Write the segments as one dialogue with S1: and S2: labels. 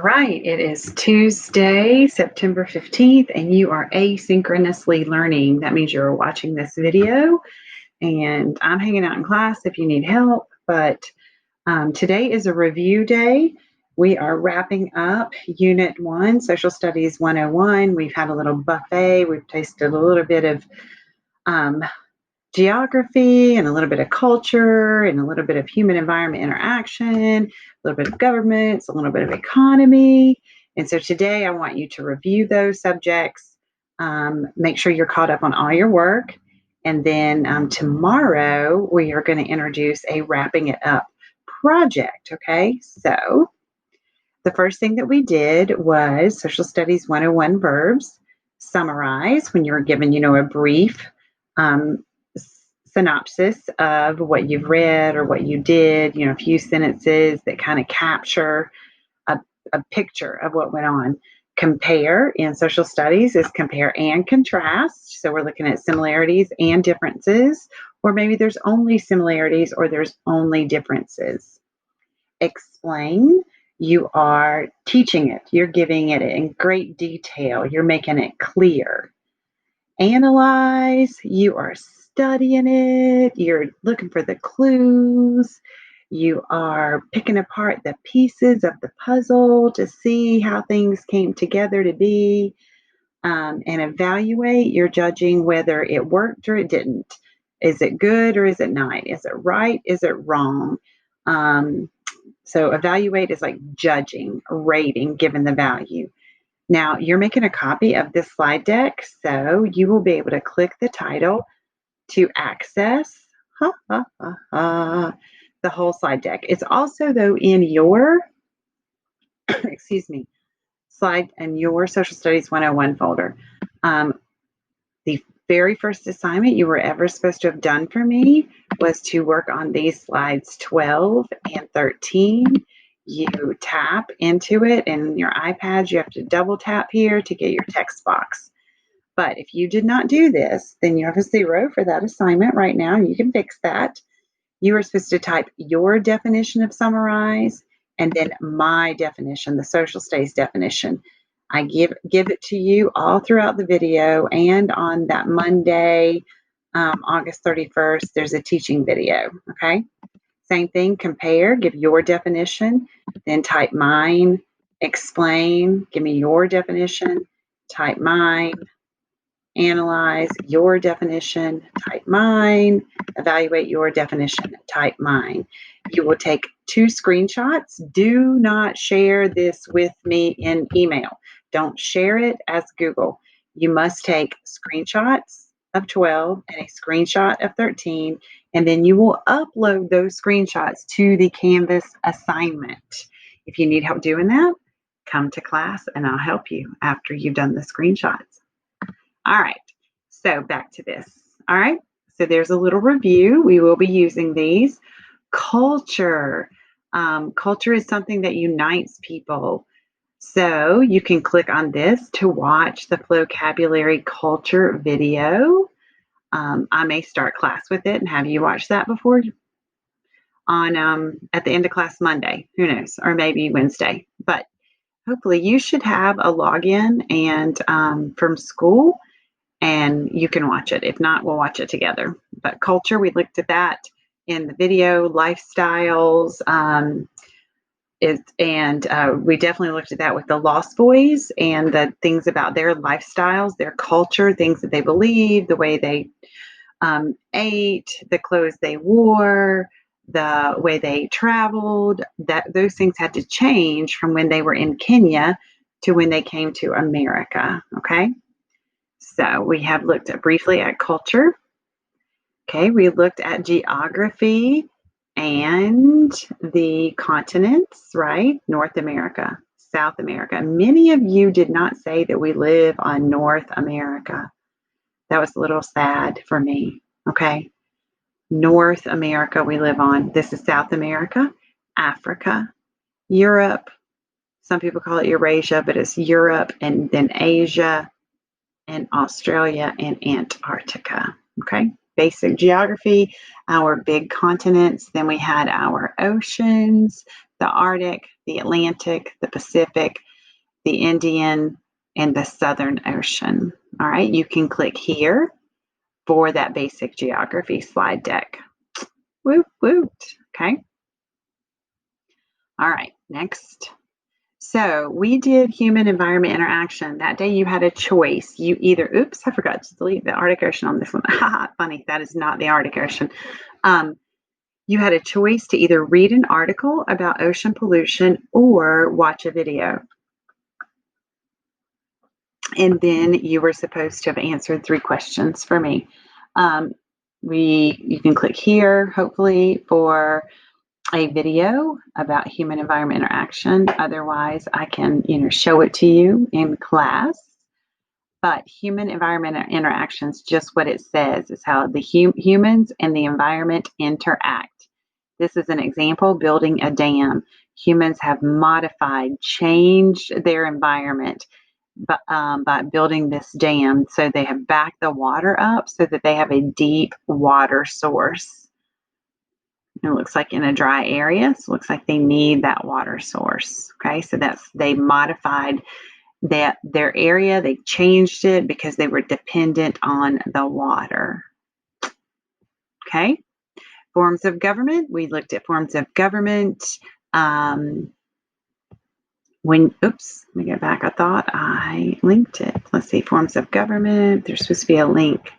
S1: right, it is Tuesday, September 15th, and you are asynchronously learning. That means you're watching this video, and I'm hanging out in class if you need help. But today is a review day. We are wrapping up Unit 1, Social Studies 101. We've had a little buffet. We've tasted a little bit of geography and a little bit of culture and a little bit of human environment interaction, a little bit of governments, a little bit of economy. And so today I want you to review those subjects, make sure you're caught up on all your work. And then tomorrow we are going to introduce a wrapping it up project. Okay, so the first thing that we did was Social Studies 101 verbs, summarize when you're given, a brief synopsis of what you've read or what you did, a few sentences that kind of capture a picture of what went on. Compare in social studies is compare and contrast. So we're looking at similarities and differences, or maybe there's only similarities or there's only differences. Explain, you are teaching it, you're giving it in great detail, you're making it clear. Analyze, you are studying it, you're looking for the clues, you are picking apart the pieces of the puzzle to see how things came together to be. And evaluate, you're judging whether it worked or it didn't. Is it good or is it not? Is it right? Is it wrong? So evaluate is like judging, rating, giving the value. Now, you're making a copy of this slide deck, so you will be able to click the title to access the whole slide deck. It's also, though, in your, slide and your Social Studies 101 folder. The very first assignment you were ever supposed to have done for me was to work on these slides 12 and 13. You tap into it, and in your iPads, you have to double tap here to get your text box. But if you did not do this, then you have a 0 for that assignment right now, and you can fix that. You are supposed to type your definition of summarize, and then my definition, the social studies definition. I give it to you all throughout the video, and on that Monday, August 31st, there's a teaching video, okay? Same thing, compare, give your definition, then type mine, explain, give me your definition, type mine, analyze your definition, type mine, evaluate your definition, type mine. You will take 2 screenshots. Do not share this with me in email. Don't share it as Google. You must take screenshots of 12 and a screenshot of 13, and then you will upload those screenshots to the Canvas assignment. If you need help doing that, come to class and I'll help you after you've done the screenshots. All right, so back to this. All right, so there's a little review. We will be using these. Culture. Culture is something that unites people. So you can click on this to watch the vocabulary culture video. I may start class with it and have you watch that before on at the end of class Monday. Who knows? Or maybe Wednesday. But hopefully you should have a login and from school, and you can watch it. If not, we'll watch it together. But culture, we looked at that in the video. Lifestyles, we definitely looked at that with the Lost Boys and the things about their lifestyles, their culture, things that they believe, the way they ate, the clothes they wore, the way they traveled. That those things had to change from when they were in Kenya to when they came to America. Okay. So we have looked at briefly at culture. Okay, we looked at geography and the continents, right? North America, South America. Many of you did not say that we live on North America. That was a little sad for me, okay? North America we live on. This is South America, Africa, Europe. Some people call it Eurasia, but it's Europe, and then Asia, and Australia, and Antarctica, okay? Basic geography, our big continents. Then we had our oceans, the Arctic, the Atlantic, the Pacific, the Indian, and the Southern Ocean. All right, you can click here for that basic geography slide deck. Woot, woot. Okay. All right, next. So we did human environment interaction. That day you had a choice. You either, oops, I forgot to delete the Arctic Ocean on this one. Funny, that is not the Arctic Ocean. You had a choice to either read an article about ocean pollution or watch a video. And then you were supposed to have answered 3 questions for me. You can click here, hopefully, for a video about human environment interaction. Otherwise, I can, show it to you in class. But human environment interactions, just what it says, is how the humans and the environment interact. This is an example, building a dam. Humans have modified, changed their environment by building this dam. So they have backed the water up so that they have a deep water source. It looks like in a dry area, so it looks like they need that water source. Okay, so they modified their area, they changed it because they were dependent on the water. Okay, forms of government. We looked at forms of government. Oops, let me go back. I thought I linked it. Let's see, forms of government. There's supposed to be a link.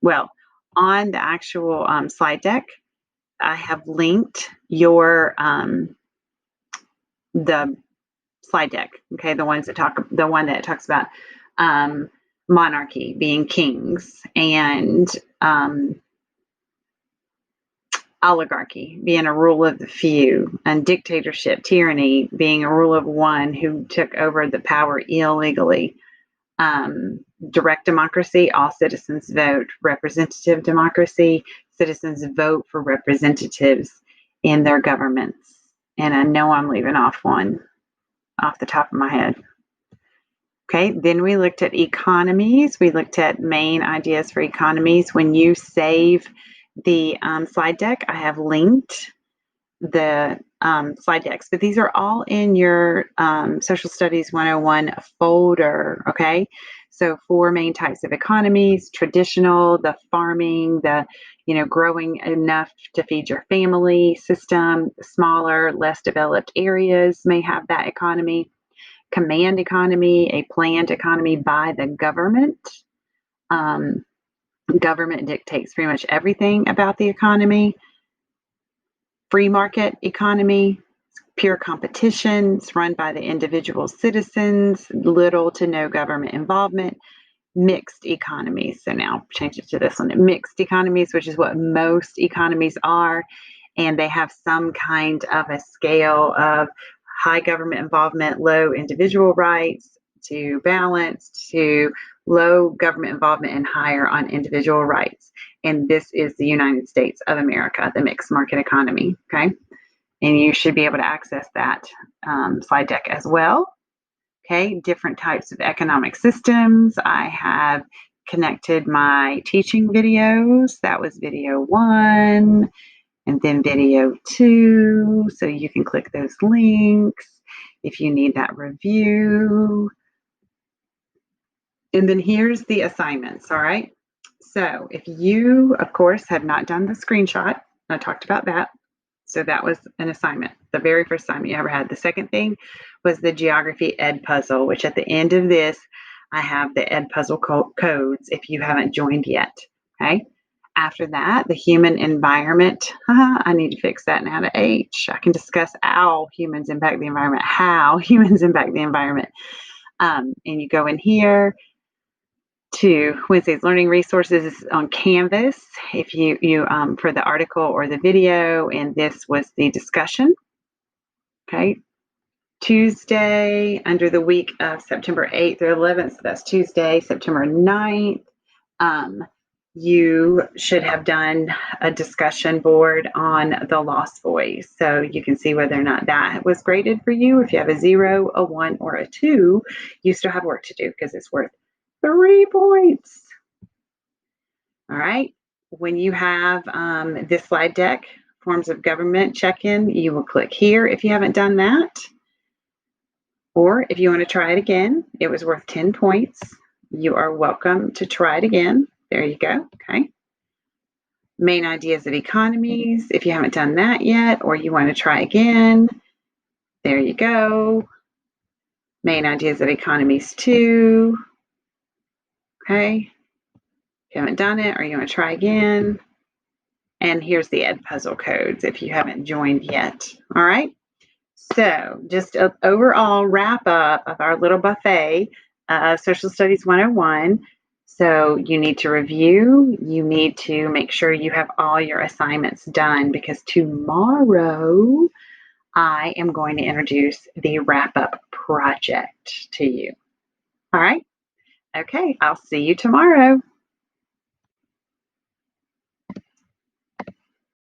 S1: Well, on the actual slide deck, I have linked the slide deck. Okay, the one that talks about monarchy being kings and oligarchy being a rule of the few, and dictatorship, tyranny being a rule of one who took over the power illegally. Direct democracy, all citizens vote. Representative democracy, citizens vote for representatives in their governments. And I know I'm leaving off one off the top of my head. Okay, then we looked at economies. We looked at main ideas for economies. When you save the slide deck, I have linked the slide decks, but these are all in your Social Studies 101 folder, okay? So 4 main types of economies: traditional, the farming, the growing enough to feed your family system. Smaller, less developed areas may have that economy. Command economy, a planned economy by the government. Government dictates pretty much everything about the economy. Free market economy, pure competition, it's run by the individual citizens, little to no government involvement. Mixed economies, so now change it to this one, mixed economies, which is what most economies are, and they have some kind of a scale of high government involvement, low individual rights, to balanced, to low government involvement and higher on individual rights. And this is the United States of America, the mixed market economy, okay? And you should be able to access that slide deck as well. Okay, different types of economic systems. I have connected my teaching videos. That was video 1 and then video 2. So you can click those links if you need that review. And then here's the assignments, all right? So if you, of course, have not done the screenshot, I talked about that. So that was an assignment, the very first assignment you ever had. The second thing was the geography ed puzzle, which at the end of this, I have the ed puzzle codes if you haven't joined yet, okay? After that, the human environment, I need to fix that now to H. I can discuss how humans impact the environment, how humans impact the environment. And you go in here to Wednesday's learning resources on Canvas if you for the article or the video, and this was the discussion. Okay, Tuesday under the week of September 8th or 11th, so that's Tuesday, September 9th. You should have done a discussion board on the lost voice, so you can see whether or not that was graded for you. If you have a 0, a 1, or a 2, you still have work to do because it's worth 3 points. All right. When you have this slide deck forms of government check-in, you will click here if you haven't done that. Or if you want to try it again, it was worth 10 points. You are welcome to try it again. There you go. Okay. Main ideas of economies. If you haven't done that yet, or you want to try again, there you go. Main ideas of economies 2. Okay. If you haven't done it or you want to try again. And here's the Edpuzzle codes if you haven't joined yet. All right. So just an overall wrap up of our little buffet of Social Studies 101. So you need to review. You need to make sure you have all your assignments done, because tomorrow I am going to introduce the wrap up project to you. All right. Okay. I'll see you tomorrow.